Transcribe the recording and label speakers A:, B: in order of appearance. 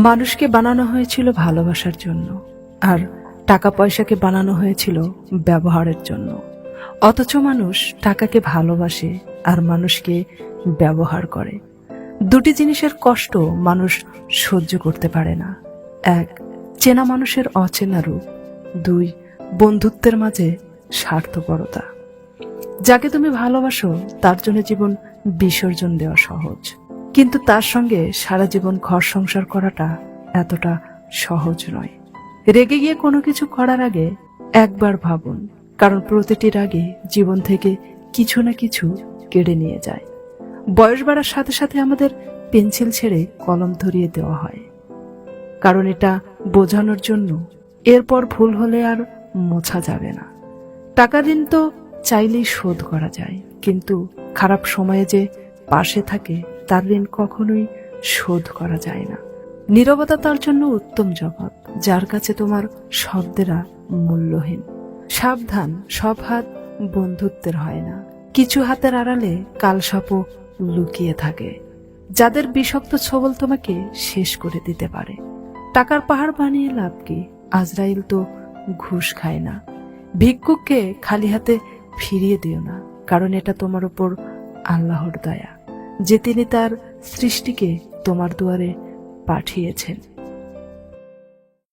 A: মানুষকে বানানো হয়েছিল ভালোবাসার জন্য, আর টাকা পয়সাকে বানানো হয়েছিল ব্যবহারের জন্য। অথচ মানুষ টাকাকে ভালোবাসে আর মানুষকে ব্যবহার করে। দুটি জিনিসের কষ্ট মানুষ সহ্য করতে পারে না। এক, চেনা মানুষের অচেনা রূপ। দুই, বন্ধুত্বের মাঝে স্বার্থপরতা। যাকে তুমি ভালোবাসো তার জন্য জীবন বিসর্জন দেওয়া সহজ, কিন্তু তার সঙ্গে সারা জীবন ঘর সংসার করাটা এতটা সহজ নয়। রেগে গিয়ে কোনো কিছু করার আগে একবার ভাবুন, কারণ প্রতিটি রাগে জীবন থেকে কিছু না কিছু কেড়ে নিয়ে যায়। বয়স বাড়ার সাথে সাথে আমাদের পেন্সিল ছেড়ে কলম ধরিয়ে দেওয়া হয়, কারণ এটা বোঝানোর জন্য এরপর ভুল হলে আর মোছা যাবে না। টাকা ঋণ তো চাইলেই শোধ করা যায়, কিন্তু খারাপ সময়ে যে পাশে থাকে তার ঋণ কখনোই শোধ করা যায় না। নীরবতা তার জন্য উত্তম জবাব, যার কাছে তোমার শব্দেরা মূল্যহীন। সাবধান, সব হাত বন্ধুত্বের হয় না। কিছু হাতের আড়ালে কালসাপও লুকিয়ে থাকে, যাদের বিষাক্ত ছোবল তোমাকে শেষ করে দিতে পারে। টাকার পাহাড় বানিয়ে লাভ কি? আজরাইল তো ঘুষ খায় না। ভিক্ষুককে খালি হাতে ফিরিয়ে দিও না, কারণ এটা তোমার উপর আল্লাহর দয়া যে তিনি তার সৃষ্টিকে তোমার দুয়ারে পাঠিয়েছেন।